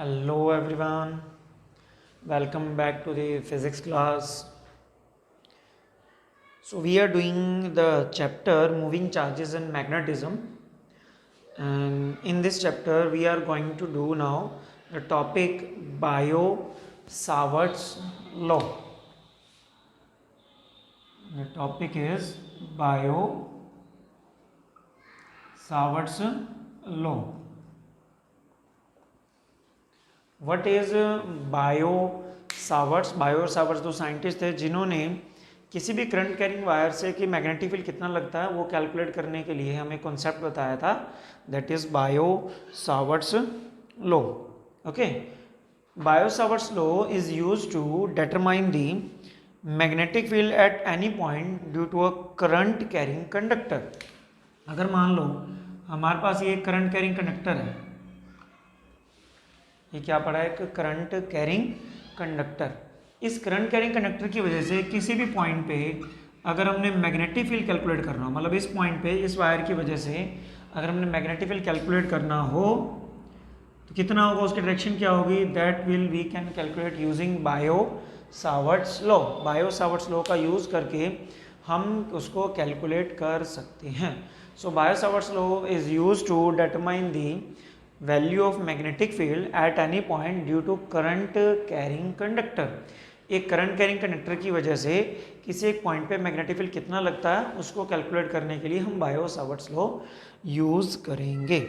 Hello everyone, welcome back to the physics class. So we are doing the chapter moving charges and magnetism, and in this chapter we are going to do now the topic Bio-Savart's law. The topic is Bio-Savart's law. What is Biot Savart's दो scientist थे जिन्होंने किसी भी current carrying wire से कि magnetic field कितना लगता है वो कैलकुलेट करने के लिए हमें कॉन्सेप्ट बताया था, that is Biot Savart's law. Okay, Biot Savart's law is use to determine the magnetic field at any point due to a current carrying conductor. अगर मान लो हमारे पास ये करंट कैरिंग कंडक्टर है, ये क्या पड़ा है, एक करंट कैरिंग कंडक्टर. इस करंट कैरिंग कंडक्टर की वजह से किसी भी पॉइंट पे अगर हमने मैग्नेटिक फील्ड कैलकुलेट करना हो, मतलब इस पॉइंट पे इस वायर की वजह से अगर हमने मैग्नेटिक फील्ड कैलकुलेट करना हो तो कितना होगा, उसकी डायरेक्शन क्या होगी, that will we can calculate using Biot Savart's law. Biot Savart's law का यूज़ करके हम उसको कैलकुलेट कर सकते हैं. So Biot Savart's law is use to determine the value of magnetic field at any point due to current carrying conductor. एक current carrying conductor की वजह से किसी एक पॉइंट पे मैग्नेटिक फील्ड कितना लगता है उसको कैलकुलेट करने के लिए हम बायो सावर्ट्स लॉ यूज़ करेंगे.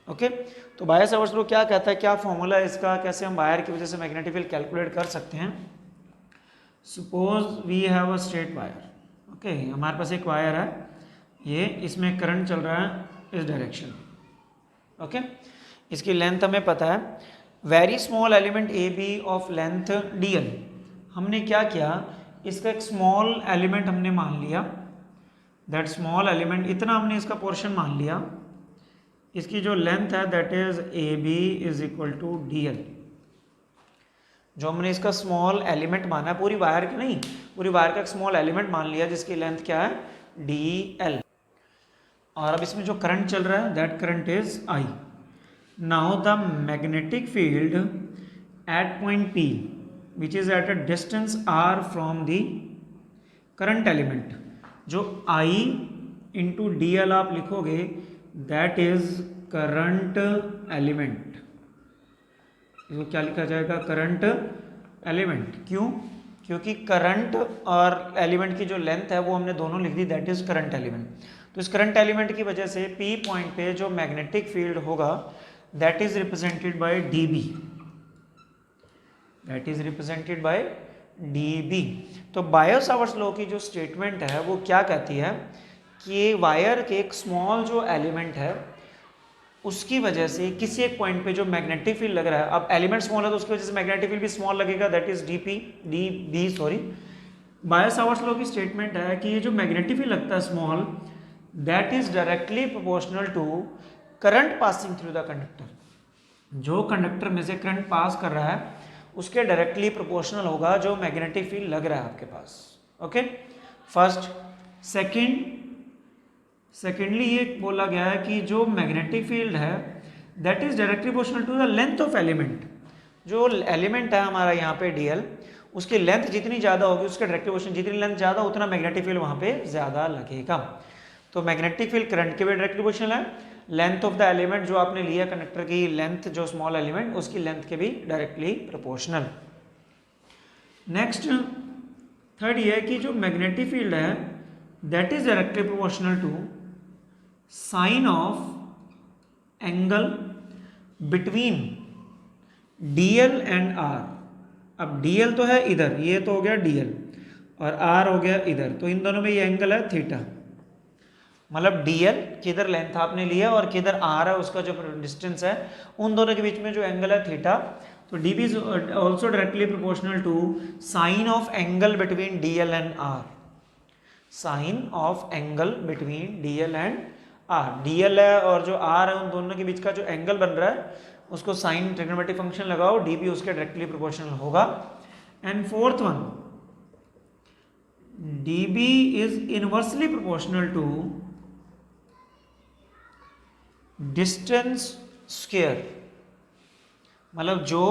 ओके, तो बायो सावर्ट्स लॉ क्या कहता है, क्या फॉर्मूला है इसका, कैसे हम वायर की वजह से मैग्नेटिक फील्ड कैलकुलेट कर सकते हैं. Suppose we have a straight wire. Okay, हमारे पास एक वायर है, ये इसमें करंट चल रहा है इस डायरेक्शन. ओके, इसकी लेंथ हमें पता है, very small element A B of length d l. हमने क्या किया, इसका एक स्मॉल एलिमेंट हमने मान लिया, दैट स्मॉल एलिमेंट इतना हमने इसका पोर्शन मान लिया, इसकी जो लेंथ है that is A B is equal to D l. जो हमने इसका स्मॉल एलिमेंट माना है, पूरी वायर की नहीं, पूरी वायर का एक स्मॉल एलिमेंट मान लिया जिसकी लेंथ क्या है, डी एल. और अब इसमें जो करंट चल रहा है that current is I. Now the magnetic field at point P, which is at a distance r from the current element, जो I into dl आप लिखोगे that is current element. इसको क्या लिखा जाएगा, करंट एलिमेंट. क्यों, क्योंकि करंट और एलिमेंट की जो लेंथ है वो हमने दोनों लिख दी, दैट इज करंट एलिमेंट. तो इस करंट एलिमेंट की वजह से P पॉइंट पे जो मैग्नेटिक फील्ड होगा that is represented by dB. That is represented by dB. तो बायो सावर्ट्स लॉ की जो स्टेटमेंट है वो क्या कहती है कि वायर के एक स्मॉल जो एलिमेंट है उसकी वजह से किसी एक पॉइंट पे जो मैग्नेटिक फील्ड लग रहा है, अब एलिमेंट स्मॉल है तो उसकी वजह से मैग्नेटिक फील्ड भी स्मॉल लगेगा, that is d B sorry. Biot Savart's law की स्टेटमेंट है कि ये जो मैग्नेटिक फील्ड लगता है small, that is directly proportional to current passing through the conductor. जो कंडक्टर में से करंट पास कर रहा है उसके डायरेक्टली प्रोपोर्शनल होगा जो मैग्नेटिक फील्ड लग रहा है आपके पास. Okay, first. सेकेंडली ये बोला गया है कि जो मैग्नेटिक फील्ड है that is directly proportional to the length of element. जो एलिमेंट है हमारा यहाँ पे डीएल, उसकी लेंथ जितनी ज़्यादा होगी उसके डायरेक्टली प्रोपोर्शनल, जितनी लेंथ ज़्यादा उतना मैग्नेटिक फील्ड वहाँ पे ज़्यादा लगेगा. तो मैग्नेटिक फील्ड करंट के भी डायरेक्टली प्रोपोर्शनल है, लेंथ ऑफ द एलिमेंट जो आपने लिया कंडक्टर की लेंथ, जो स्मॉल एलिमेंट उसकी लेंथ के भी डायरेक्टली प्रोपोर्शनल. नेक्स्ट थर्ड ये है कि जो मैग्नेटिक फील्ड है that is directly proportional to sine of angle between d l and r. अब डीएल तो है इधर, ये तो हो गया डीएल, और आर हो गया इधर, तो इन दोनों में ये एंगल है थीटा. मतलब डीएल किधर लेंथ आपने लिया और किधर आर है उसका जो डिस्टेंस है, उन दोनों के बीच में जो एंगल है थीटा. तो d B is also directly proportional to sine of angle between d l and r. Sine of angle between d l and r. D l है और जो आर है उन दोनों के बीच का जो एंगल बन रहा है उसको साइन ट्रिग्नोमेट्रिक फंक्शन लगाओ, डीबी उसके डायरेक्टली प्रोपोर्शनल होगा. And fourth one, d B is inversely proportional to distance square. मतलब जो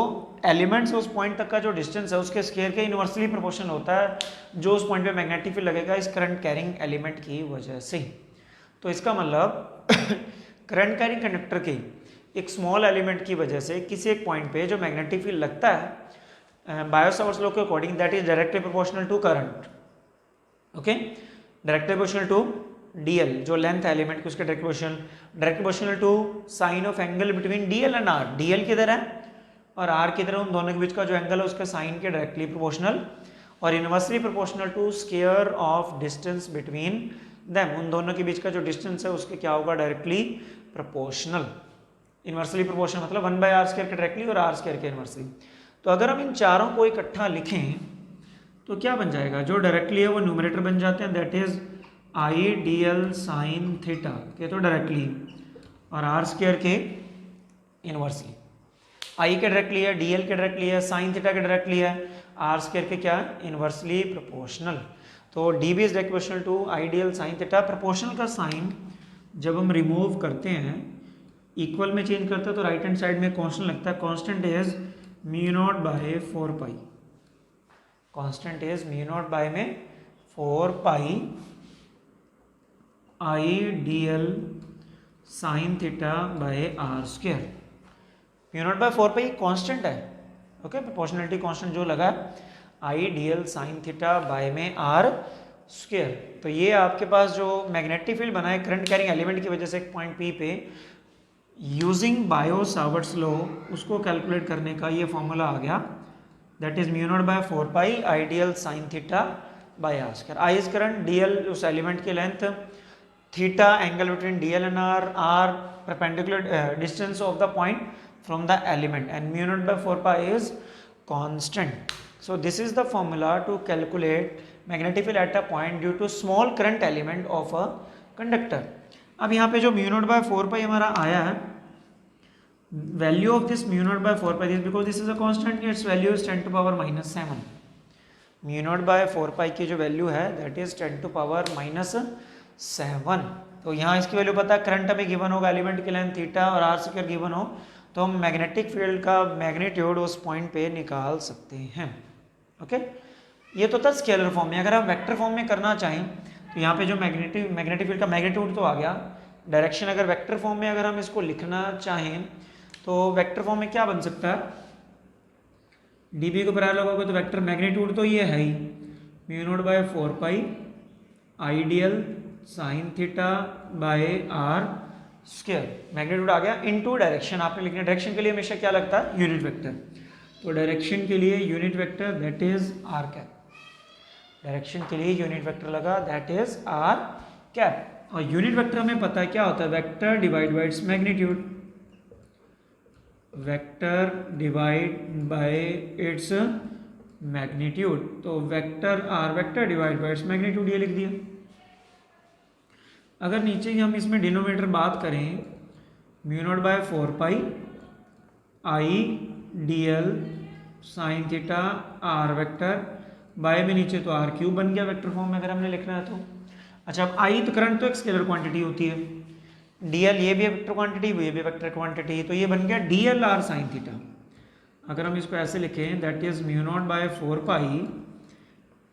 एलिमेंट से उस पॉइंट तक का जो डिस्टेंस है उसके स्क्वायर के इनवर्सली प्रोपोर्शनल होता है जो उस पॉइंट पे मैग्नेटिक फील्ड लगेगा इस करंट कैरिंग एलिमेंट की वजह से। तो इसका मतलब करंट कैरिंग कंडक्टर के एक स्मॉल एलिमेंट की वजह से किसी एक पॉइंट पे जो मैग्नेटिक फील्ड लगता है बायो-सावर्ट्स लॉ के according that is directly proportional to current. Okay, directly proportional to d l जो लेंथ है एलिमेंट की उसके direct proportional to sine of angle between d l and r. D l किधर है और आर किधर है, उन दोनों के बीच का जो एंगल है उसके साइन के डायरेक्टली प्रोपोर्शनल, और inversely proportional to square of distance between them, उन दोनों के बीच का जो डिस्टेंस है उसके क्या होगा, डायरेक्टली प्रोपोर्शनल। इनवर्सली प्रोपोर्शनल मतलब 1/r स्क्वायर के डायरेक्टली और आर स्क्वायर के इनवर्सली। तो अगर हम इन चारों को इकट्ठा लिखें तो क्या बन जाएगा, जो डायरेक्टली है वो न्यूमरेटर बन जाते हैं that is I D L sine theta के तो डायरेक्टली, और आर स्क्वायर के इनवर्सली। आई के डायरेक्टली है, डी एल के डायरेक्टली है, साइन थीटा के डायरेक्टली है, आर स्क्वायर के क्या है, इनवर्सली प्रोपोर्शनल। तो d B is direct proportional to I D L sine theta. Proportional का साइन जब हम रिमूव करते हैं इक्वल में चेंज करते हैं तो राइट हैंड साइड में कांस्टेंट लगता है, constant is mu not by 4 pi, constant is mu not by में 4 pi I D L sine theta by are square. Mu not by 4 pi constant है, okay, proportionality constant जो लगा I D L sine theta by में R square. तो ये आपके पास जो magnetic field बना है करंट कैरिंग एलिमेंट की वजह से एक पॉइंट पी पे यूजिंग बायो-सावर्ट्स लॉ उसको कैलकुलेट करने का ये फॉर्मूला आ गया that is mu not by 4 pi I D L sine theta by are square. I is current, d l उस एलिमेंट की length, theta angle between d l and r perpendicular distance of the point from the element, and mu naught by 4 pi is constant. So this is the formula to calculate magnetic field at a point due to small current element of a conductor. अब यहाँ पे जो mu naught by 4 pi हमारा आया है, value of this mu naught by 4 pi is because this is a constant, its value is 10 to power minus 7. mu naught by 4 pi की जो value है that is 10 to power minus 7. तो यहाँ इसकी value पता है, करंट हमें given होगा, एलिमेंट की लेंथ थीटा और आर स्क्वायर गिवन हो तो हम मैग्नेटिक फील्ड का मैग्नीट्यूड उस पॉइंट पे निकाल सकते हैं। ओके, ये तो था स्केलर फॉर्म में। अगर हम वेक्टर फॉर्म में करना चाहें तो यहाँ पे जो मैग्नेटिक फील्ड का मैग्नीट्यूड तो आ गया, डायरेक्शन अगर वेक्टर फॉर्म में अगर हम इसको लिखना चाहें तो वेक्टर फॉर्म में क्या बन सकता है, डी बी को बराबर लगाओगे तो वेक्टर मैग्नीट्यूड तो ये है ही mu not by 4 pi I D L sine theta by are square, magnitude आ गया इनटू डायरेक्शन। आपने लिखना डायरेक्शन के लिए हमेशा क्या लगता है, यूनिट वेक्टर। तो डायरेक्शन के लिए unit vector that is R cap, direction के लिए यूनिट वेक्टर लगा दैट इज आर कैप। और यूनिट वेक्टर हमें पता है क्या होता है, vector divide by its magnitude, vector divide by its magnitude. तो vector R vector divide by its magnitude ये लिख दिया। अगर नीचे ही हम इसमें डिनोमिनेटर बात करें mu not by 4 pi I D L sine theta r vector by में नीचे तो आर क्यूब बन गया वेक्टर फॉर्म में अगर हमने लिखना है तो। अच्छा, अब आई तो करंट तो एक स्केलर क्वांटिटी होती है, डी एल ये भी वेक्टर क्वांटिटी, ये भी वेक्टर क्वांटिटी, तो ये बन गया D L R sine theta. अगर हम इसको ऐसे लिखें that is mu not by 4 pi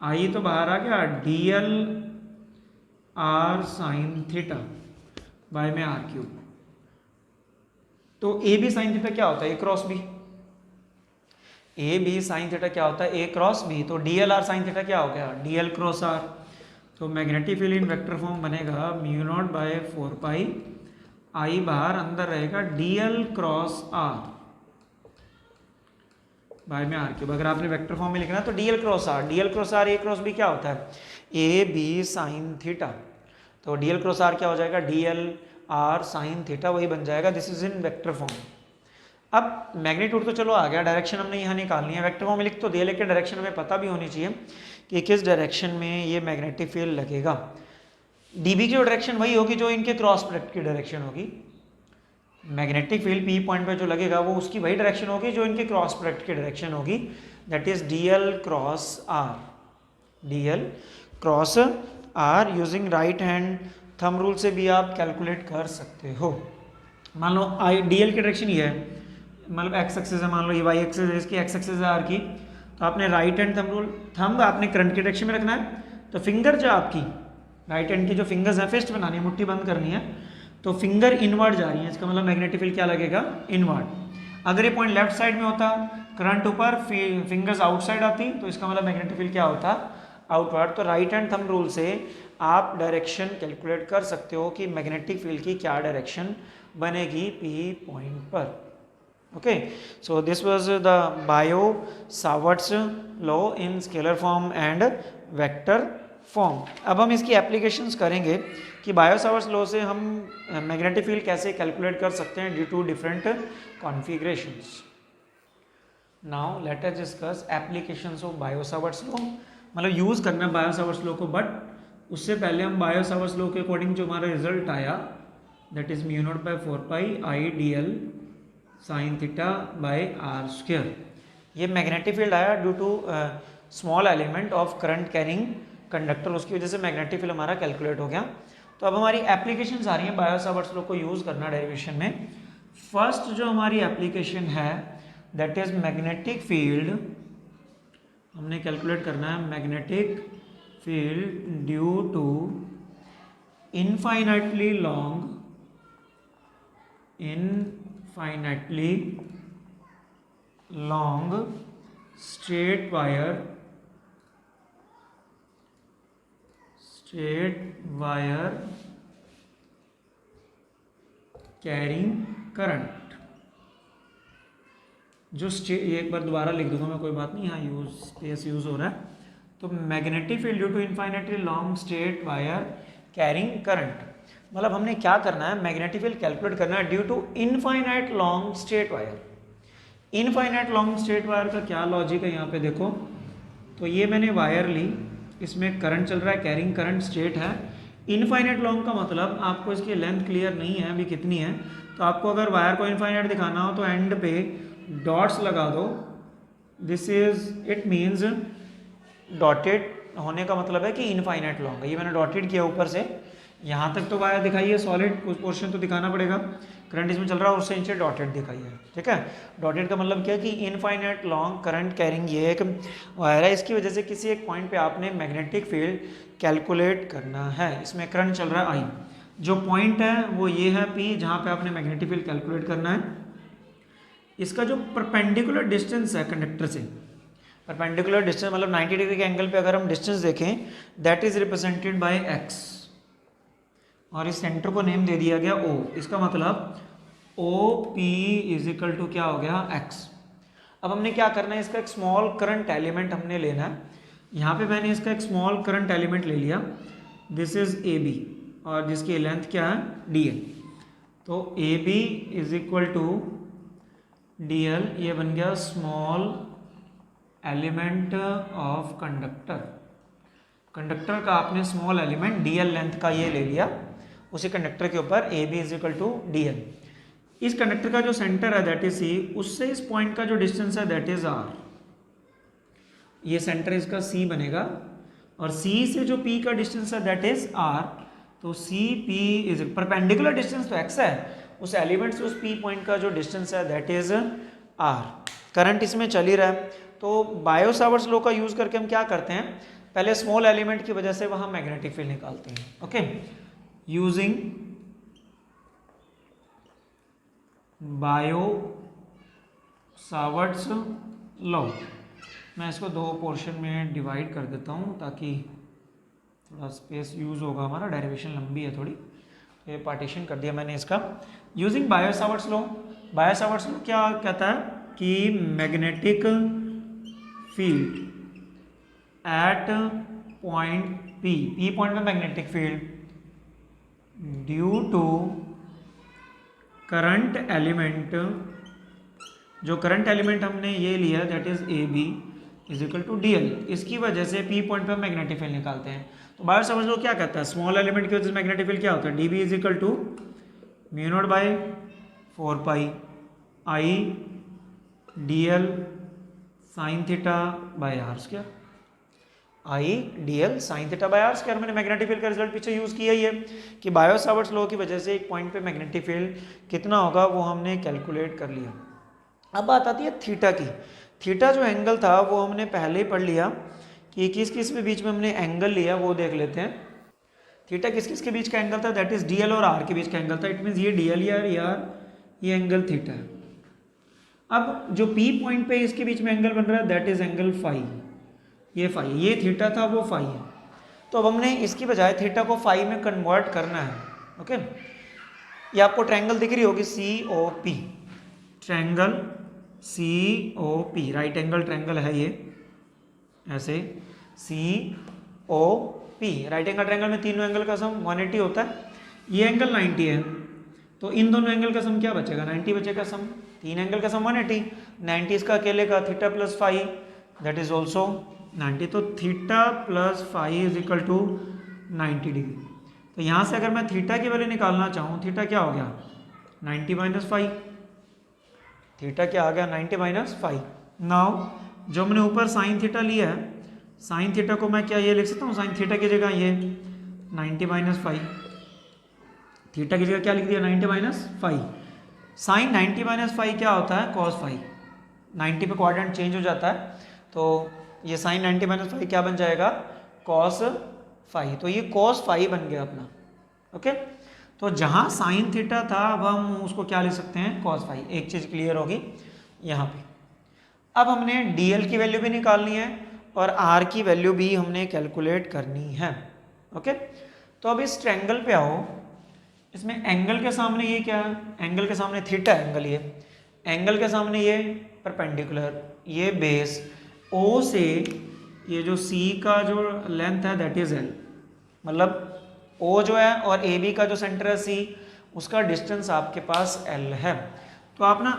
I तो बाहर आ गया D L R sine theta by में आर क्यूब। तो ए बी साइन थीटा क्या होता है, A cross B, A B sine theta क्या होता है, ए क्रॉस बी। तो D L R sine theta क्या हो गया, डी एल क्रॉस आर। तो magnetic field in vector form बनेगा mu not by 4 pi I बाहर अंदर रहेगा d L cross r by में आर क्यूब। अगर आपने वेक्टर फॉर्म में लिखना है तो D L cross r, d L cross r, A cross B क्या होता है, ए बी साइन थीटा। तो डी एल क्रॉस आर क्या हो जाएगा, d L R sine theta, वही बन जाएगा। This is in vector form. अब मैग्नीट्यूड तो चलो आ गया, डायरेक्शन हमने यहाँ निकालनी है, वेक्टर फॉर्म में लिख तो दिया लेकिन डायरेक्शन हमें पता भी होनी चाहिए कि किस डायरेक्शन में ये मैग्नेटिक फील्ड लगेगा। डीबी की जो डायरेक्शन वही होगी जो इनके क्रॉस प्रोडक्ट की डायरेक्शन होगी, मैग्नेटिक फील्ड पी पॉइंट पे जो लगेगा वो उसकी वही डायरेक्शन होगी जो इनके क्रॉस प्रोडक्ट की डायरेक्शन होगी, that is d L cross r, d L cross r. Using right hand thumb rule से भी आप कैलकुलेट कर सकते हो। मान लो आई डी एल की डायरेक्शन ये है, मतलब एक्स एक्सिस है, मान लो ये वाई एक्सिस है, इसकी एक्स एक्सिस है आर की, तो आपने right hand thumb rule, thumb आपने करंट की डायरेक्शन में रखना है, तो फिंगर जो आपकी राइट हैंड की जो फिंगर्स हैं, फिस्ट बनानी है, मुट्ठी बंद करनी है, तो फिंगर इनवर्ड जा रही है, इसका मतलब मैग्नेटिक फील्ड क्या लगेगा, इनवर्ड। अगर ये पॉइंट लेफ्ट साइड में होता, करंट ऊपर, फिंगर्स आउटसाइड आती, तो इसका मतलब मैग्नेटिक फील्ड क्या होता, आउटवर्ड। तो राइट हैंड थंब रूल से आप डायरेक्शन कैलकुलेट कर सकते हो कि मैग्नेटिक फील्ड की क्या डायरेक्शन बनेगी पी पॉइंट पर। Okay, so this was the bio-Savart's law in scalar form and vector form. अब हम इसकी एप्लीकेशंस करेंगे कि बायो-सावर्ट्स लॉ से हम मैग्नेटिक फील्ड कैसे कैलकुलेट कर सकते हैं due to different configurations. Now let us discuss applications of Biot-Savart's law, मतलब यूज़ करना है बायो-सावर्ट्स लॉ को, बट उससे पहले हम बायो-सावर्ट्स लॉ के अकॉर्डिंग जो हमारा रिजल्ट आया, that is mu not by 4 pi I D L sine theta by are square. ये मैग्नेटिक फील्ड आया due to small element of current carrying conductor, उसकी वजह से मैग्नेटिक फील्ड हमारा कैलकुलेट हो गया। तो अब हमारी एप्लीकेशंस आ रही हैं बायो-सावर्ट्स लॉ को यूज़ करना डेरिवेशन में। फर्स्ट जो हमारी एप्लीकेशन है दैट इज मैग्नेटिक फील्ड, हमने कैलकुलेट करना है magnetic field due to infinitely long straight wire carrying current। जो ये एक बार दोबारा लिख दूंगा मैं, कोई बात नहीं, यहाँ स्पेस यूज हो रहा है। तो magnetic field due to infinitely long straight wire carrying current, मतलब हमने क्या करना है, मैग्नेटिक फील्ड कैलकुलेट करना है due to infinite long straight wire. Infinite long straight wire का क्या लॉजिक है, यहाँ पे देखो, तो ये मैंने वायर ली, इसमें करंट चल रहा है, कैरिंग करंट स्ट्रेट है। इनफाइनाइट लॉन्ग का मतलब आपको इसकी लेंथ क्लियर नहीं है अभी कितनी है, तो आपको अगर वायर को इनफाइनाइट दिखाना हो तो एंड पे डॉट्स लगा दो, this is it means dotted होने का मतलब है कि इनफाइनाइट लॉन्ग है। ये मैंने डॉटेड किया ऊपर से, यहाँ तक तो वायर दिखाई है, सॉलिड पोर्शन तो दिखाना पड़ेगा, करंट इसमें चल रहा है, उससे नीचे डॉटेड दिखाई है, ठीक है। डॉटेड का मतलब क्या है कि इनफाइनाइट लॉन्ग करंट कैरिंग ये एक वायर है, इसकी वजह से किसी एक पॉइंट पे आपने मैग्नेटिक फील्ड कैलकुलेट करना है। इसमें करंट चल रहा है आई, जो पॉइंट है वो ये है पी, जहाँ पे आपने मैग्नेटिक फील्ड कैलकुलेट करना है। इसका जो परपेंडिकुलर डिस्टेंस है कंडक्टर से, परपेंडिकुलर डिस्टेंस मतलब 90 डिग्री के एंगल पे अगर हम डिस्टेंस देखें, that is represented by x, और इस सेंटर को नेम दे दिया गया ओ। इसका मतलब O P is equal to क्या हो गया, एक्स। अब हमने क्या करना है, इसका एक स्मॉल करंट एलिमेंट हमने लेना है। यहाँ पे मैंने इसका एक स्मॉल करंट एलिमेंट ले लिया, दिस इज ए बी, और जिसकी लेंथ क्या है, डी एल। तो A B is equal to D l, ये बन गया small element of conductor. Conductor का आपने small element d l length का ये ले लिया, उसी कंडक्टर के ऊपर A B is equal to D l. इस कंडक्टर का जो सेंटर है दैट इज सी, उससे इस पॉइंट का जो डिस्टेंस है दैट इज आर। ये सेंटर इसका सी बनेगा, और सी से जो पी का डिस्टेंस है दैट इज आर। तो C P is perpendicular distance तो एक्स है, उस एलिमेंट से उस पी पॉइंट का जो डिस्टेंस है दैट इज आर। करंट इसमें चल ही रहा है, तो बायो-सावर्ट्स लॉ का यूज करके हम क्या करते हैं, पहले स्मॉल एलिमेंट की वजह से वहां मैग्नेटिक फील्ड निकालते हैं। ओके, यूजिंग बायो-सावर्ट्स लॉ, मैं इसको दो पोर्शन में डिवाइड कर देता हूँ ताकि थोड़ा स्पेस यूज होगा हमारा, डेरिवेशन लंबी है थोड़ी, ये पार्टीशन कर दिया मैंने इसका। Using bio-Savart's law, Biot Savart's law क्या कहता है कि magnetic field at point P, P point में magnetic field due to current element, जो करंट एलिमेंट हमने ये लिया that is A B is equal to D L, इसकी वजह से पी पॉइंट पर मैग्नेटिक फील्ड निकालते हैं। तो बायो-सावर्ट्स लॉ क्या कहता है, स्मॉल एलिमेंट की वजह से मैग्नेटिक फील्ड क्या होता है, d B is equal to mu not by 4 pi I D L sine theta by are square, I D L sine theta by are square. मैंने मैग्नेटिक फील्ड का result पीछे use किया ही है कि बायो-सावर्ट्स लॉ की वजह से एक पॉइंट पे मैग्नेटिक फील्ड कितना होगा वो हमने कैलकुलेट कर लिया। अब बात आती है थीटा की। थीटा जो एंगल था वो हमने पहले ही पढ़ लिया कि किस किस के बीच में हमने एंगल लिया, वो देख लेते हैं। थीटा किस किस के बीच का एंगल था, दैट इज डी एल और आर के बीच का एंगल था। इट मीन्स ये डी एल यार ये एंगल थीटा है। अब जो पी पॉइंट पे इसके बीच में एंगल बन रहा है दैट इज एंगल फाई, ये फाई, ये थीटा था वो फाई है। तो अब हमने इसकी बजाय थीटा को फाई में कन्वर्ट करना है। ओके, ये आपको ट्रायंगल दिख रही होगी C O P, triangle C O P, right angle triangle है ये, ऐसे C O P. Right angle triangle में तीनों एंगल का सम 180 होता है। ये एंगल 90 है, तो इन दोनों एंगल का सम क्या बचेगा, 90 बचेगा सम। तीन एंगल का सम 180, 90 इसका अकेले का, theta plus phi that is also 90। तो theta plus phi is equal to 90 degree. तो यहाँ से अगर मैं थीटा की वैल्यू निकालना चाहूँ, थीटा क्या हो गया 90 माइनस फाई, थीटा क्या आ गया 90 माइनस फाई। नाउ जो हमने ऊपर साइन थीटा लिया है, साइन थीटा को मैं क्या ये लिख सकता हूँ, साइन थीटा की जगह ये 90 माइनस फाई, थीटा की जगह क्या लिख दिया 90 minus phi. Sine 90 minus phi क्या होता है कॉस फाई, 90 पे क्वाड्रेंट चेंज हो जाता है, तो ये साइन 90 माइनस फाई क्या बन जाएगा कॉस फाई। तो ये कॉस फाई बन गया अपना। ओके, तो जहाँ साइन थीटा था अब हम उसको क्या लिख सकते हैं कॉस फाई। एक चीज़ क्लियर होगी यहाँ पे। अब हमने डीएल की वैल्यू भी निकालनी है और आर की वैल्यू भी हमने कैलकुलेट करनी है। ओके, तो अब इस ट्रायंगल पे आओ, इसमें एंगल के सामने ये क्या है, एंगल के सामने थीटा एंगल, ये एंगल के सामने ये परपेंडिकुलर, ये बेस ओ से ये जो सी का जो लेंथ है दैट इज एल, मतलब ओ जो है और ए बी का जो सेंटर है सी, उसका डिस्टेंस आपके पास एल है। तो आप ना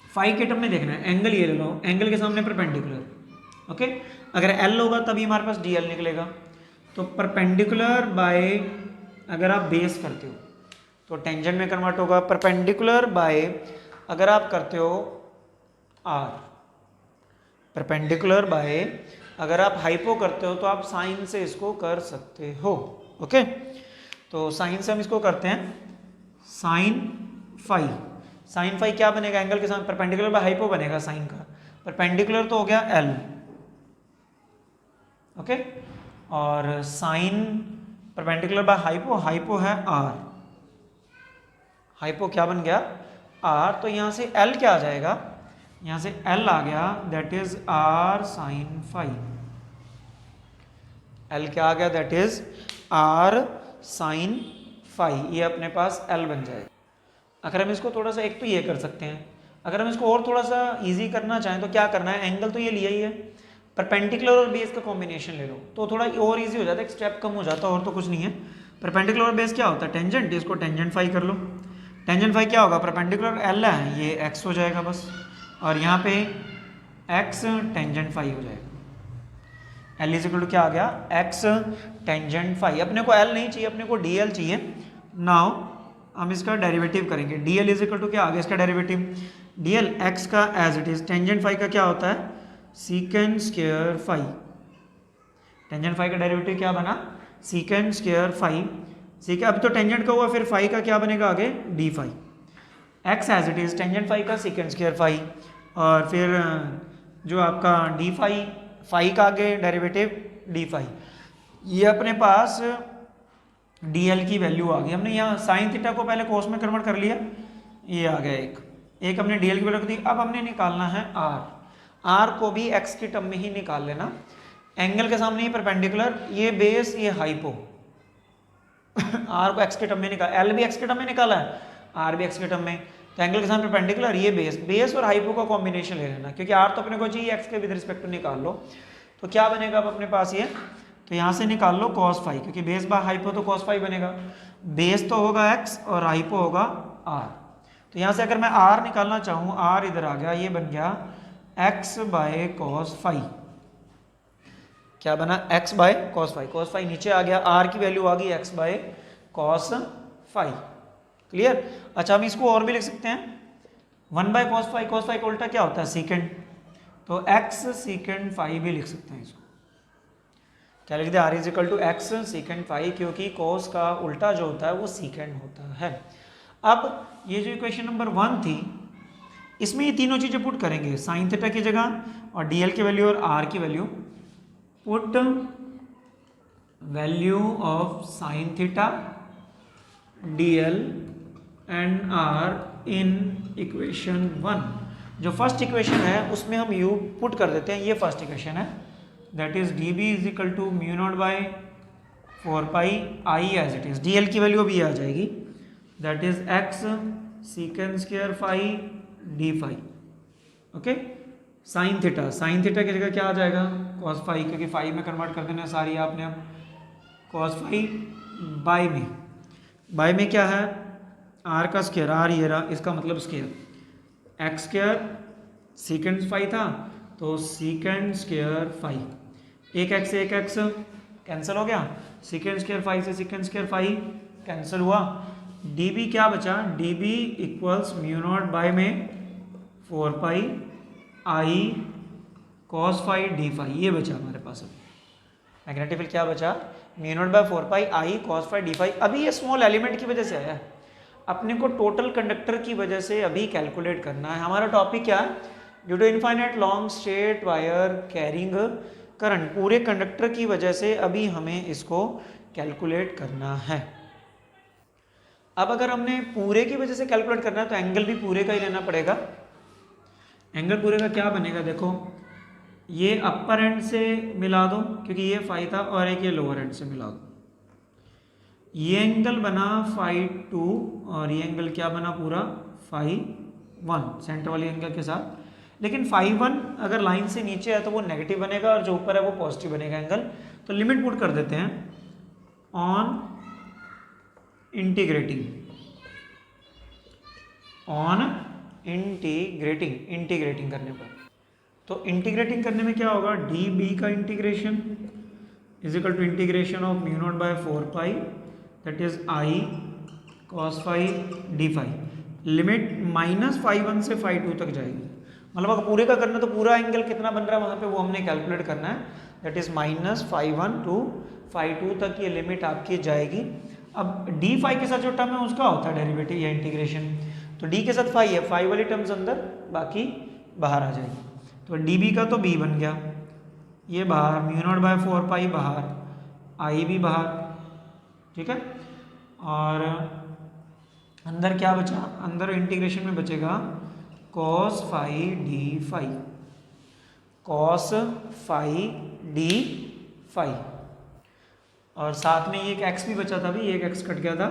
फाई के टर्म में देखना है, एंगल ये ले लो, एंगल के सामने परपेंडिकुलर। ओके, अगर एल होगा तभी हमारे पास डी एल निकलेगा। तो परपेंडिकुलर बाय, अगर आप बेस करते हो तो टेंजेंट में कन्वर्ट होगा, परपेंडिकुलर बाय अगर आप करते हो आर, परपेंडिकुलर बाय अगर आप हाइपो करते हो तो आप साइन से इसको कर सकते हो। ओके, तो साइन से हम इसको करते हैं साइन फाई, साइन फाई क्या बनेगा एंगल के साथ परपेंडिकुलर बाय हाइपो बनेगा साइन का, परपेंडिकुलर तो हो गया एल। ओके, और sine perpendicular by hypo, hypo है आर, हाइपो क्या बन गया आर। तो यहाँ से एल क्या आ जाएगा, यहाँ से एल आ गया that is r sine phi, l क्या आ गया that is r sine phi, ये अपने पास एल बन जाएगा। अगर हम इसको थोड़ा सा, एक तो ये कर सकते हैं, अगर हम इसको और थोड़ा सा इजी करना चाहें तो क्या करना है, एंगल तो ये लिया ही है, परपेंडिकुलर और बेस का कॉम्बिनेशन ले लो तो थोड़ा और इजी हो जाता है, एक स्टेप कम हो जाता है, और तो कुछ नहीं है। परपेंडिकुलर और बेस क्या होता है टेंजेंट, इसको टेंजेंट फाई कर लो, टेंजेंट फाई क्या होगा, परपेंडिकुलर एल है ये एक्स हो जाएगा बस, और यहाँ पे एक्स टेंजेंट फाई हो जाएगा, एल इज इक्वल टू क्या आ गया एक्स टेंजेंट फाई। अपने को एल नहीं चाहिए, अपने को डी एल चाहिए। नाउ हम इसका डेरिवेटिव करेंगे, d l is equal to क्या आ गया इसका डेरिवेटिव, डी एल एक्स का as it is, tangent phi का क्या होता है secant square phi, tangent phi का डेरिवेटिव क्या बना सीकेंड स्क्वायर फाई, ठीक है। अब तो टेंजेंट का हुआ, फिर फाई का क्या बनेगा आगे d phi, x as it is tangent phi का सीकेंड स्क्वायर फाई, और फिर जो आपका डी फाई, फाई का आगे डेरिवेटिव डी फाई, ये अपने पास डी एल की वैल्यू आ गई। हमने यहाँ साइन थीटा को पहले कोस में कन्वर्ट कर लिया, ये आ गया एक हमने डी एल की वैल्यू रख दी। अब हमने निकालना है आर, आर को भी एक्स की टर्म में ही निकाल लेना, एंगल के सामने ही परपेंडिकुलर, ये बेस ये हाइपो, आर को एक्स के टर्म में निकाला, एल भी एक्स के टर्म में निकाला है, आर भी एक्स के टर्म में, तो एंगल के साथ परपेंडिकुलर, ये बेस, बेस और हाइपो का कॉम्बिनेशन ले लेना, क्योंकि आर तो अपने को चाहिए एक्स के विद रिस्पेक्ट टू निकाल लो। तो क्या बनेगा अब अपने पास ये, तो यहाँ से निकाल लो कॉस फाई, क्योंकि बेस बाय हाइपो तो कॉस फाई बनेगा, बेस तो होगा एक्स और हाइपो होगा आर। तो यहाँ से अगर मैं आर निकालना चाहूँ, आर इधर आ गया, ये बन गया एक्स बाय कॉस फाई, क्या बना x by cos phi, cos phi नीचे आ गया, आर की वैल्यू आ गई x by cos phi, clear. अच्छा हम इसको और भी लिख सकते हैं, 1 by cos phi, cos phi का उल्टा क्या होता है सीकेंड, तो एक्स सीकेंड फाई भी लिख सकते हैं इसको, क्या लिख दिया r is equal to x secant phi, क्योंकि कॉस का उल्टा जो होता है वो सीकेंड होता है। अब ये जो इक्वेशन नंबर 1 थी, इसमें ये तीनों चीज़ें पुट करेंगे, साइन थीटा की जगह और डी एल की वैल्यू और आर की value. Put value of sine theta, d l and r in equation 1। जो फर्स्ट इक्वेशन है उसमें हम यू पुट कर देते हैं, ये फर्स्ट इक्वेशन है, that is d B is equal to mu not by 4 pi I as it is. D l की वैल्यू भी आ जाएगी, that is x secant square phi d phi. Okay, sine theta, sine theta की जगह क्या आ जाएगा, cos phi, क्योंकि फाई में कन्वर्ट कर देना सारी आपने। अब कॉस फाई बाई में, बाई में क्या है, आर का स्क्वायर, आर ये रहा, इसका मतलब square, x square secant phi था तो सीकेंड स्क्वायर फाई, एक एक्स एक एक्स कैंसिल हो गया, सीकेंड स्क्वायर फाई से सीकेंड स्क्वायर फाई कैंसिल हुआ, डी बी क्या बचा, d B equals mu not by में 4 pi I cos phi d phi, ये बचा हमारे पास। अब मैग्नेटिक फील्ड क्या बचा, mu not by 4 pi I cos phi d phi. अभी ये स्मॉल एलिमेंट की वजह से आया, अपने को टोटल कंडक्टर की वजह से अभी कैलकुलेट करना है। हमारा टॉपिक क्या है, due to infinite long straight wire carrying current, पूरे कंडक्टर की वजह से अभी हमें इसको कैलकुलेट करना है। अब अगर हमने पूरे की वजह से कैलकुलेट करना है तो एंगल भी पूरे का ही लेना पड़ेगा। एंगल पूरे का क्या बनेगा, देखो ये अपर एंड से मिला दो क्योंकि ये फाई था, और एक ये लोअर एंड से मिला दो, ये एंगल बना फाई 2 और ये एंगल क्या बना पूरा फाई 1 सेंटर वाली एंगल के साथ। लेकिन फाई 1 अगर लाइन से नीचे है तो वो नेगेटिव बनेगा और जो ऊपर है वो पॉजिटिव बनेगा एंगल। तो लिमिट पुट कर देते हैं ऑन इंटीग्रेटिंग, ऑन इंटीग्रेटिंग करने पर। तो इंटीग्रेटिंग करने में क्या होगा, डी बी का integration is equal to integration of mu not by 4 pi that is I cos phi d phi. Limit minus phi 1 से फाई 2 तक जाएगी, मतलब अगर पूरे का करना तो पूरा एंगल कितना बन रहा है वहाँ पे वो हमने कैलकुलेट करना है, that is minus phi 1 to phi 2 तक ये लिमिट आपकी जाएगी। अब डी फाई के साथ जो टर्म है उसका होता है डेरिवेटिव या इंटीग्रेशन, तो डी के साथ फाई है, फाई वाली टर्म्स अंदर बाकी बाहर आ जाएगी। तो डी बी का तो बी बन गया, ये बाहर म्यू नॉट बाय 4 पाई बाहर, आई भी बाहर, ठीक है। और अंदर क्या बचा, अंदर इंटीग्रेशन में बचेगा cos phi d phi, cos phi d phi, और साथ में ये एक एक्स भी बचा था, अभी ये एक एक्स कट गया था,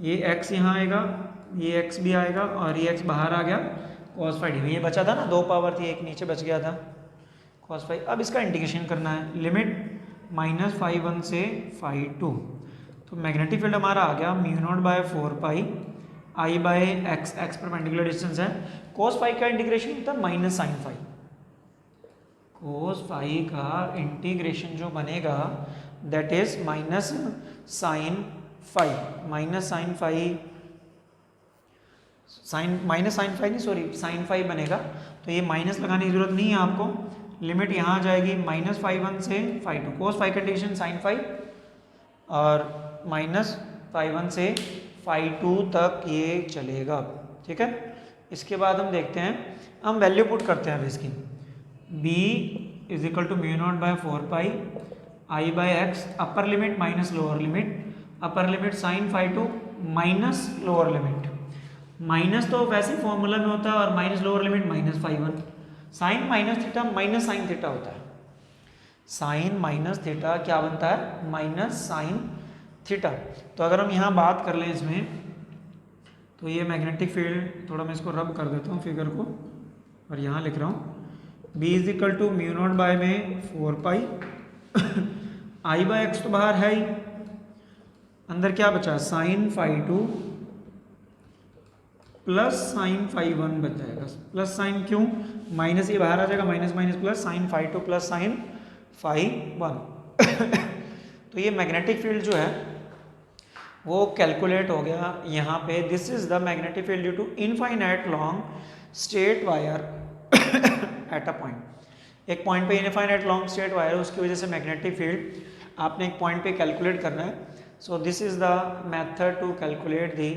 ये एक्स यहाँ आएगा, ये एक्स भी आएगा और ये एक्स बाहर आ गया, कॉस फाई डी, ये बचा था ना, 2 पावर थी, एक नीचे बच गया था कॉस फाई। अब इसका इंटीग्रेशन करना है, लिमिट माइनस फाई 1 से फाई 2, तो मैग्नेटिक फील्ड हमारा आ गया mu not by 4 pi I by x, x perpendicular distance है, कोस फाई का इंटीग्रेशन होता है minus sine phi, cos phi का इंटीग्रेशन जो बनेगा that is minus sine phi, minus sine phi, minus sine phi नहीं सॉरी साइन फाई बनेगा। तो ये माइनस लगाने की जरूरत नहीं है आपको, लिमिट यहाँ आ जाएगी माइनस फाई 1 से फाई 2, कोस फाई का इंटीग्रेशन साइन फाई और माइनस फाई 1 से फाई 2 तक ये चलेगा, ठीक है। इसके बाद हम देखते हैं, हम वैल्यू पुट करते हैं अब इसकी, b is equal to mu not by 4 pi I by x, upper limit minus lower limit, upper limit sine phi 2 minus lower limit, minus तो वैसे फॉर्मूला में होता है और minus lower limit minus phi 1, sine minus theta minus sine theta होता है, sign minus theta क्या बनता है माइनस साइन थीटा। तो अगर हम यहाँ बात कर लें इसमें, तो ये मैग्नेटिक फील्ड, थोड़ा मैं इसको रब कर देता हूँ फिगर को, और यहाँ लिख रहा हूँ b is equal to mu not by में 4 पाई आई बाय एक्स तो बाहर है ही, अंदर क्या बचा sine phi 2 plus sine phi 1 बच जाएगा, प्लस साइन क्यों, माइनस ये बाहर आ जाएगा, minus minus plus sine phi 2 plus sine phi 1 तो ये मैग्नेटिक फील्ड जो है वो कैलकुलेट हो गया यहाँ पे। This is the magnetic field due to infinite long straight wire at a point, एक पॉइंट पे इनफाइनाइट लॉन्ग स्ट्रेट वायर, उसकी वजह से मैग्नेटिक फील्ड आपने एक पॉइंट पे कैलकुलेट करना है। So this is the method to calculate the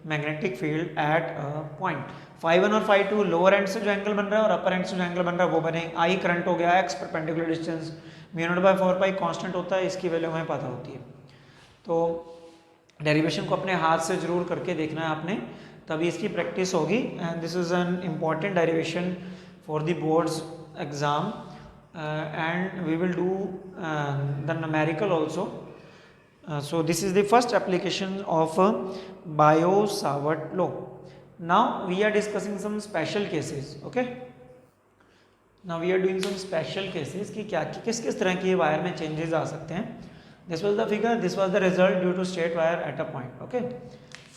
magnetic field at a point. Phi1 और Phi2 लोअर एंड से जो एंगल बन रहा है और अपर एंड से जो एंगल बन रहा है वो बने. I करंट हो गया, x परपेंडिकुलर डिस्टेंस, μ0/4 कांस्टेंट होता है, इसकी वैल्यू हमें पता होती है. तो डेरिवेशन को अपने हाथ से जरूर करके देखना है आपने, तभी इसकी प्रैक्टिस होगी. And this is an important derivation for the boards exam and we will do the numerical also. So this is the first application of Biot-Savart law. Now we are discussing some special cases. Okay. Now we are doing some special cases कि क्या किस तरह की wire में changes आ सकते हैं. This was the figure. This was the result due to straight wire at a point. Okay.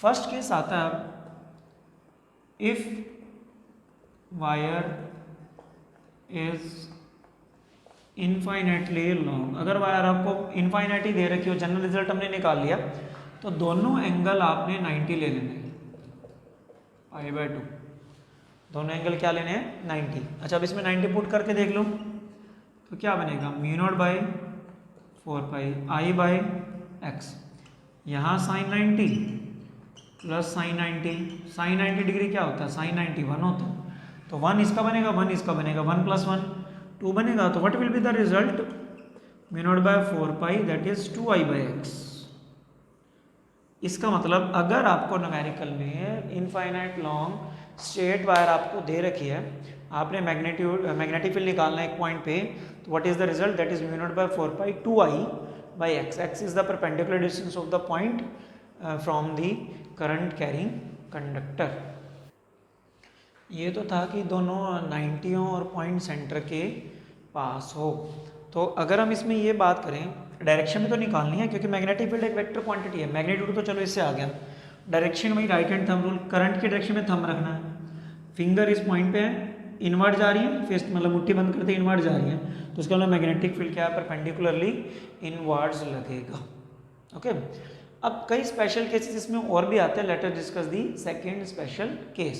First case आता है if wire is infinitely long. अगर वायर आपको इनफाइनाइटली दे रखी हो, जनरल रिजल्ट हमने निकाल लिया, तो दोनों एंगल आपने 90 ले लेने हैं, π/2. दोनों एंगल क्या लेने हैं? 90. अच्छा, अब इसमें 90 पुट करके देख लो तो क्या बनेगा? μ0/4π I/x. यहाँ sine 90 plus sine 90. Sine 90 degree क्या होता है? साइन 90 1 होता है. तो 1 इसका बनेगा, 1 इसका बनेगा, 1 + 1 2 बनेगा. तो what will be the result? μ0/4π that is 2I/x. इसका मतलब अगर आपको न्यूमेरिकल में इनफाइनाइट लॉन्ग स्ट्रेट वायर आपको दे रखी है, आपने मैग्नेटिक फील्ड निकालना है एक पॉइंट पे, तो what is the result? That is μ0/4π 2I/x. x is the perpendicular distance of the point from the current carrying conductor. ये तो था कि दोनों 90 और पॉइंट सेंटर के पास हो. तो अगर हम इसमें ये बात करें, डायरेक्शन में तो निकालनी है क्योंकि मैग्नेटिक फील्ड एक वेक्टर क्वांटिटी है. मैग्नीट्यूड तो चलो इससे आ गया, डायरेक्शन वही right hand thumb rule. Current की डायरेक्शन में थंब रखना है, फिंगर इस पॉइंट पे है, इनवर्ड जा रही है, फिस्ट मतलब मुट्ठी बंद करते इनवर्ड जा रही है, तो उसका मतलब मैग्नेटिक फील्ड क्या है? परपेंडिकुलरली इनवर्ड्स लगेगा. ओके. अब कई स्पेशल केसेस इसमें और भी आते हैं. Let us discuss the second special case.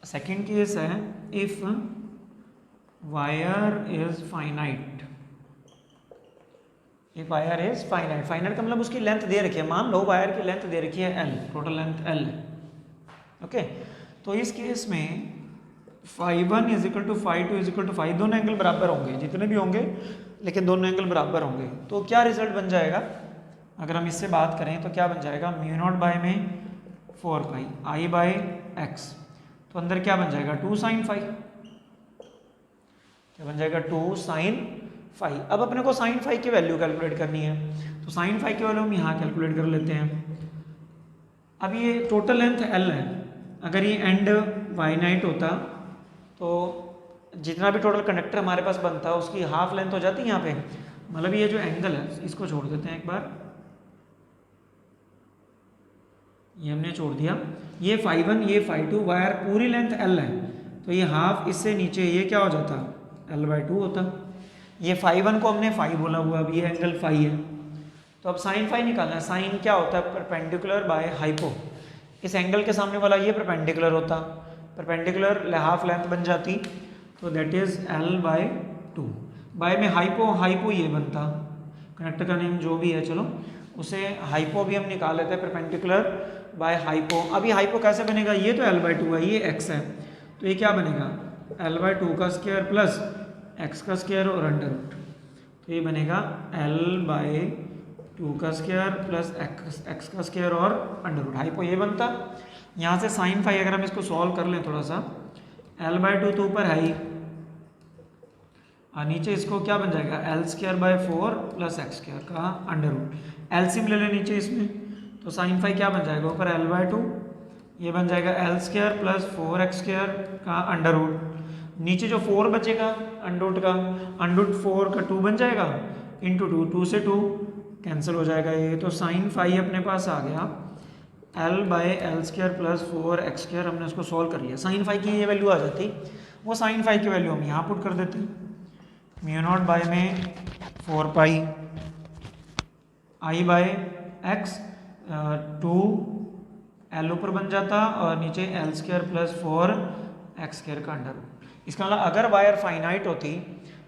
Second case है if wire is finite. If wire is finite. Finite का मतलब उसकी लेंथ दे रखी है. मान लो वायर की लेंथ दे रखी है L, total length L. Okay. तो इस केस में φ1 = φ2 = φ. दोनों एंगल बराबर होंगे, जितने भी होंगे, लेकिन दोनों एंगल बराबर होंगे. तो क्या रिजल्ट बन जाएगा? अगर हम इससे बात करें तो क्या बन जाएगा? μ0/4π I/x. तो अंदर क्या बन जाएगा? 2 sin φ. क्या बन जाएगा? 2 sin φ. अब अपने को sin φ की वैल्यू कैलकुलेट करनी है, तो sin φ की वैल्यू हम यहाँ कैलकुलेट कर लेते हैं. अब ये टोटल लेंथ L है. अगर ये एंड फाइनाइट होता तो जितना भी टोटल कंडक्टर हमारे पास बनता है उसकी हाफ लेंथ हो जाती है यहाँ पे. मतलब ये जो एंगल है इसको छोड़ देते हैं एक बार, ये हमने छोड़ दिया. ये φ1 ये φ2, वायर पूरी लेंथ L है, तो ये हाफ इससे नीचे ये क्या हो जाता? L/2 होता. ये φ1 को हमने φ बोला हुआ, अब ये एंगल φ है, तो अब sin φ निकालना है. साइन क्या होता है? Perpendicular by hypo. इस एंगल के सामने वाला ये परपेंडिकुलर होता, परपेंडिकुलर हाफ लेंथ बन जाती, तो दैट इज L/2. बाय में हाइपो ये बनता, कंडक्टर का नेम जो भी है, चलो उसे हाइपो भी हम निकाल लेते हैं, परपेंडिकुलर बाय हाइपो. अभी हाइपो कैसे बनेगा? ये तो L/2 है, ये x है, तो ये क्या बनेगा? L/2 का स्क्वायर प्लस x का स्क्वायर और अंडर रूट. तो ये बनेगा L/2 का स्क्वायर प्लस x का स्क्वायर और अंडर रूट. हाइपो ये बनता. यहाँ से साइन φ अगर हम इसको सॉल्व कर लें थोड़ा सा, L/2 तो ऊपर है ही, और नीचे इसको क्या बन जाएगा? L²/4 प्लस x² का अंडर रूट. एलसीएम ले लें नीचे इसमें, तो साइन φ क्या बन जाएगा? ऊपर L/2, ये बन जाएगा L² प्लस 4x² का अंडर रूट. नीचे जो 4 बचेगा अंडर रूट का, अंडर रूट 4 का 2 बन जाएगा, इंटू 2 से 2 कैंसिल हो जाएगा ये. तो साइन φ अपने पास आ गया L/L² प्लस 4x². हमने उसको सॉल्व कर लिया. साइन φ की ये वैल्यू आ जाती, वो साइन φ की वैल्यू हम यहाँ पुट कर देते हैं. μ0/4π I/x. 2 L ऊपर बन जाता और नीचे L² प्लस 4x² का अंडर रूट. इसका मतलब अगर वायर फाइनाइट होती,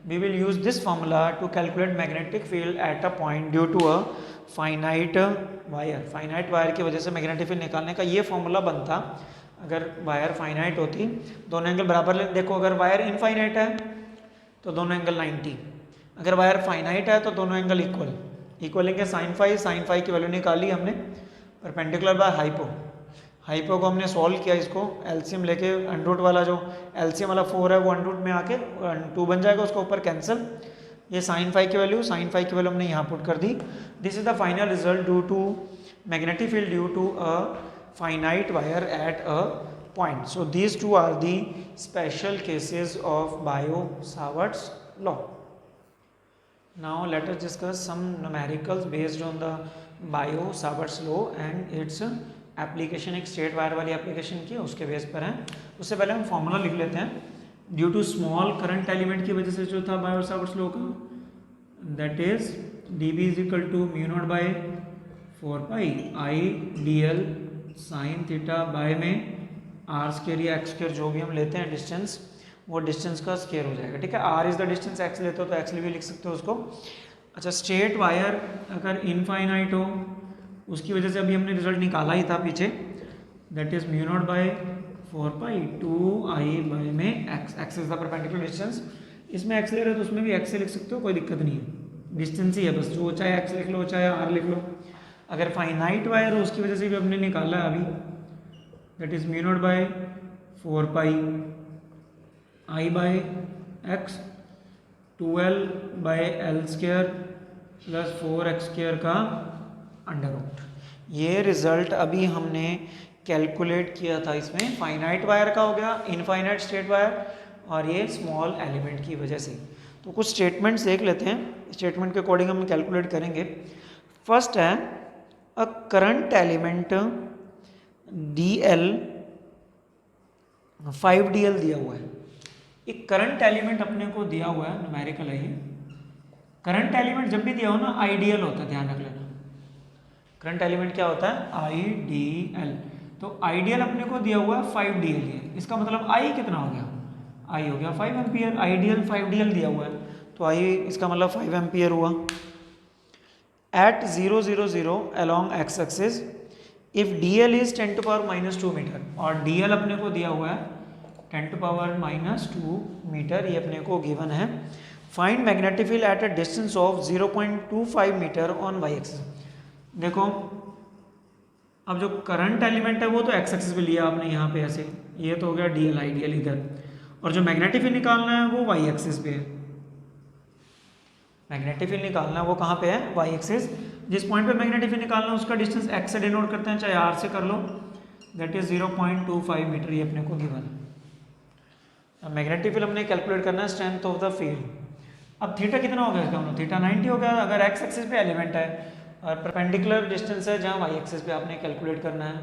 we will use this formula to calculate magnetic field at a point due to a finite wire की वजह से मैग्नेटिक फील्ड निकालने का ये फॉर्मूला बनता अगर वायर फाइनाइट होती, दोनों एंगल बराबर ले। देखो अगर वायर इनफाइनाइट है तो दोनों एंगल 90, अगर वायर फाइनाइट है तो दोनों एंगल इक्वल लेंगे। साइन फाई की वैल्यू निकाली हमने परपेंडिकुलर बाय हाइपो को हमने सॉल्व किया, इसको एलसीएम लेके अंडरूट वाला जो एलसीएम वाला 4 है वो अंडरूट में आके 2 बन जाएगा, उसको ऊपर कैंसिल। ये साइन फाई की वैल्यू हमने यहाँ पुट कर दी। This is the final result due to magnetic field due to a finite wire at a point. So these two are the special cases of Biot-Savart's law. Now let us discuss some numericals based on the Biot-Savart's law and its application. एक straight wire वाली application की उसके base पर है। उससे पहले हम formula लिख लेते हैं। Due to small current element की वजह से जो था Biot-Savart's law का, that is dB is equal to mu not by 4 pi I D L sine theta by में आर स्केयर या एक्स स्केयर जो भी हम लेते हैं डिस्टेंस, वो डिस्टेंस का स्केयर हो जाएगा। ठीक है, r is the distance, x लेते हो तो एक्स भी लिख सकते हो उसको। अच्छा, स्ट्रेट वायर अगर इनफाइनाइट हो, उसकी वजह से अभी हमने रिजल्ट निकाला ही था पीछे, that is mu not by 4 pi 2 I by में x is the perpendicular distance. इसमें एक्स ले रहे हो तो उसमें भी एक्स से लिख सकते हो, कोई दिक्कत नहीं है, डिस्टेंस ही है बस, जो चाहे एक्स लिख लो चाहे आर लिख लो। अगर फाइनाइट वायर हो उसकी वजह से भी हमने निकाला है अभी, that is mu not by 4 pi I by x 12 by l square plus 4x square का अंडर रूट। ये रिजल्ट अभी हमने कैलकुलेट किया था, इसमें फाइनाइट वायर का हो गया, इनफाइनाइट स्ट्रेट वायर, और ये स्मॉल एलिमेंट की वजह से। तो कुछ स्टेटमेंट्स देख लेते हैं, स्टेटमेंट के अकॉर्डिंग हम कैलकुलेट करेंगे। फर्स्ट है a current element DL 5DL दिया हुआ है। एक करंट एलिमेंट अपने को दिया हुआ है, न्यूमेरिकल है ये। करंट एलिमेंट जब भी दिया हो ना आइडियल होता है, ध्यान रख लेना। करंट एलिमेंट क्या होता है? आइडियल। तो आइडियल अपने को दिया हुआ है 5DL है, इसका मतलब I कितना हो गया? I हो गया 5 एम्पियर। आइडियल 5DL दिया हुआ है तो I इसका मतलब 5 एम्पियर हुआ। At 0 0 0 along x axis if DL is 10 to power minus 2 metre, और DL अपने को दिया हुआ है 10 to power minus 2 मीटर, ये अपने को गिवन है। Find magnetic field at a distance of 0.25 metre on y axis। देखो अब जो करंट एलिमेंट है वो तो x axis पे लिया आपने यहाँ पे ऐसे, ये तो हो गया DL आइडियल इधर, और जो मैग्नेटिक फील्ड निकालना है वो y axis पे है। मैग्नेटिक फील्ड निकालना है वो कहाँ पे है? y axis. जिस पॉइंट पे मैग्नेटिक फील्ड निकालना है उसका डिस्टेंस x से डिनोट करते हैं, चाहे r से कर लो, दैट इज 0.25 मीटर, ये अपने को गिवन है। अब मैग्नेटिक फील्ड हमने कैलकुलेट करना है स्ट्रेंथ ऑफ द फील्ड। अब थीटा कितना हो गया इसका? थीटा 90 हो गया अगर x एक्सिस पे एलिमेंट है, और परपेंडिकुलर डिस्टेंस है जहाँ y एक्सिस पे आपने कैलकुलेट करना है।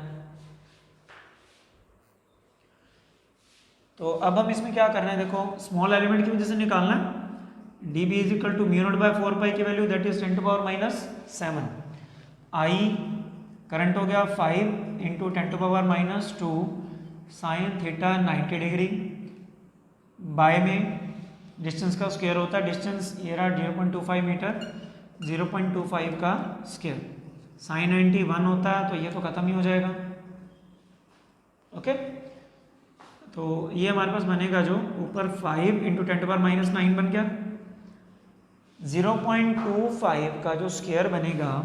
तो अब हम इसमें क्या करना है, देखो स्मॉल एलिमेंट की वजह से निकालना है। dB is equal to mu not by 4 pi की value that is 10 to power minus 7। I current हो गया 5 into 10 to power minus 2 sine theta 90 degree by में डिस्टेंस का स्क्वायर होता है, डिस्टेंस ये रहा 0.25 मीटर, 0.25 का स्क्वायर, साइन 90 1 होता है तो ये तो खत्म ही हो जाएगा। ओके, तो ये हमारे पास बनेगा जो ऊपर 5 इंटू 10 टू पावर माइनस 9 बन गया, 0.25 का जो स्क्वायर बनेगा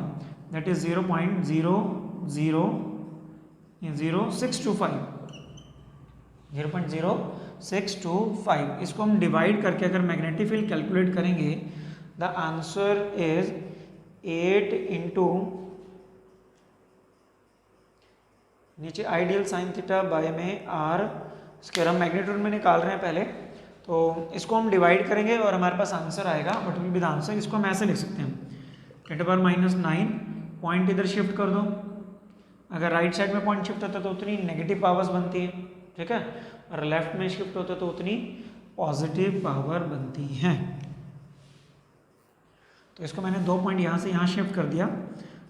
दैट इज 0.00625। इसको हम डिवाइड करके अगर मैग्नेटिक फील्ड कैलकुलेट करेंगे द आंसर इज 8 इंटू नीचे आइडियल साइन थीटा बाय में आर स्क्वायर, हम मैग्नीट्यूड में निकाल रहे हैं पहले, तो इसको हम डिवाइड करेंगे और हमारे पास आंसर आएगा, but will be the answer. इसको हम ऐसे लिख सकते हैं 10 पावर माइनस 9, पॉइंट इधर शिफ्ट कर दो, अगर राइट साइड में पॉइंट शिफ्ट होता है तो उतनी नेगेटिव पावर्स बनती है, ठीक है, और लेफ्ट में शिफ्ट होता है तो उतनी पॉजिटिव पावर बनती हैं। तो इसको मैंने 2 पॉइंट यहाँ से यहाँ शिफ्ट कर दिया,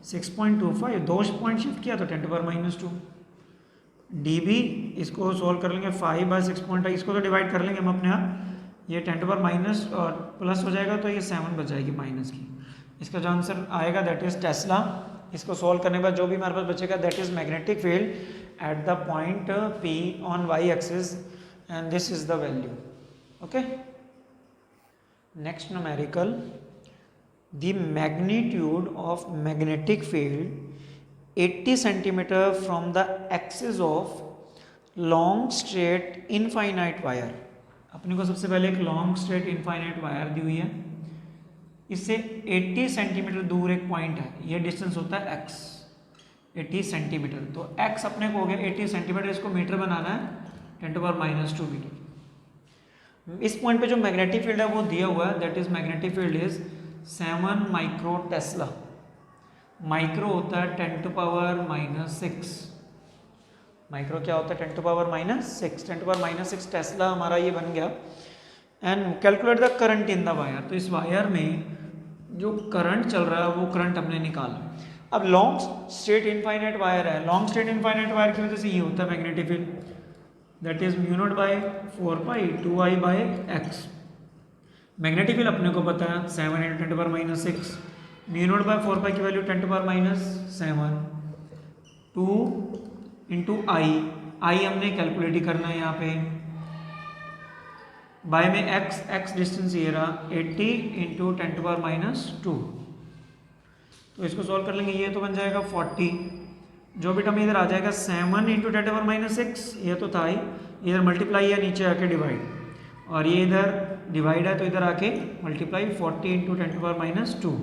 6.25, 2 पॉइंट शिफ्ट किया तो 10 पावर माइनस 2 dB, इसको सोल्व कर लेंगे 5 बाय 6.5, इसको तो डिवाइड कर लेंगे हम अपने आप, ये 10 पावर माइनस और प्लस हो जाएगा तो ये 7 बच जाएगी माइनस की, इसका जो आंसर आएगा दैट इज टेस्ला। इसको सॉल्व करने के बाद जो भी हमारे पास बचेगा that is magnetic field at the point P on Y axis and this is the value. Okay, next numerical, the magnitude of magnetic field 80 centimetre from the axis of long straight infinite wire. अपने को सबसे पहले एक long straight infinite wire दी हुई है, इससे 80 centimetre दूर एक पॉइंट है, ये डिस्टेंस होता है x 80 सेंटीमीटर। तो x अपने को हो गया 80 सेंटीमीटर, इसको मीटर बनाना है 10⁻² मीटर। इस पॉइंट पे जो मैग्नेटिक फील्ड है वो दिया हुआ है, that is magnetic field is 7 micro Tesla. Micro होता है 10⁻⁻6। माइक्रो क्या होता है 10⁻⁻6। 10⁻⁻6 टेस्ला हमारा ये बन गया। And calculate the current in the wire. तो इस वायर में जो करंट चल रहा है वो करंट हमने निकाला। अब लॉन्ग स्ट्रेट इनफाइनाइट वायर है, लॉन्ग स्ट्रेट इनफाइनाइट वायर की वजह से ये होता है magnetic field, that is μ0/4π2I/x। Magnetic field अपने को पता है 7 × 10⁻⁻6, μ0/4π की वैल्यू 10⁻⁷, 2 × I हमने कैलकुलेट ही करना है यहाँ पे, बाय में x डिस्टेंस ये रहा 80 × 10⁻²। तो इसको सॉल्व कर लेंगे, ये तो बन जाएगा 40, जो भी टर्म इधर आ जाएगा 7 × 10⁻�6, ये तो था ही, इधर मल्टीप्लाई है नीचे आके डिवाइड, और ये इधर डिवाइड है तो इधर आके मल्टीप्लाई 40 × 10⁻²।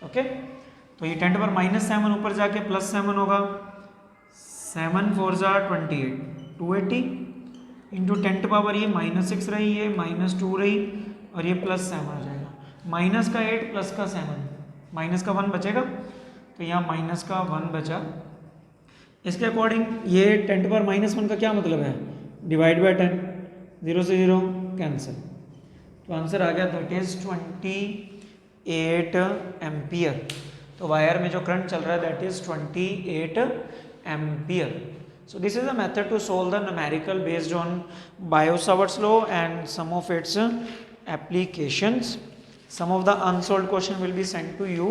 ओके, तो ये 10⁻⁷ ऊपर जाके +7 होगा, 7 4 × 28, 280 इंटू 10⁻, ये -6 रही, ये -2 रही, और ये +7 आ जाएगा। माइनस का 8 प्लस का 7, माइनस का 1 बचेगा, तो यहाँ माइनस का 1 बचा। इसके अकॉर्डिंग ये 10⁻⁻1 का क्या मतलब है, डिवाइड बाय 10, 0 से 0 कैंसिल, तो आंसर आ गया दैट इज 28 एम्पियर। तो वायर में जो करंट चल रहा है that is 28 ampere. So this is a method to solve the numerical based on Biot-Savart's law and some of its applications. Some of the unsolved question will be sent to you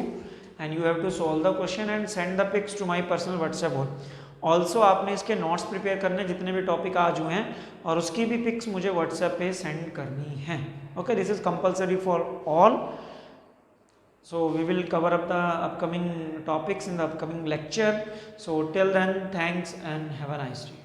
and you have to solve the question and send the pics to my personal WhatsApp group. Also आपने इसके notes prepare करने, जितने भी topic आज हुए हैं, और उसकी भी पिक्स मुझे व्हाट्सएप पे सेंड करनी है। Okay, this is compulsory for all. So we will cover up the upcoming topics in the upcoming lecture. So till then, thanks and have a nice day.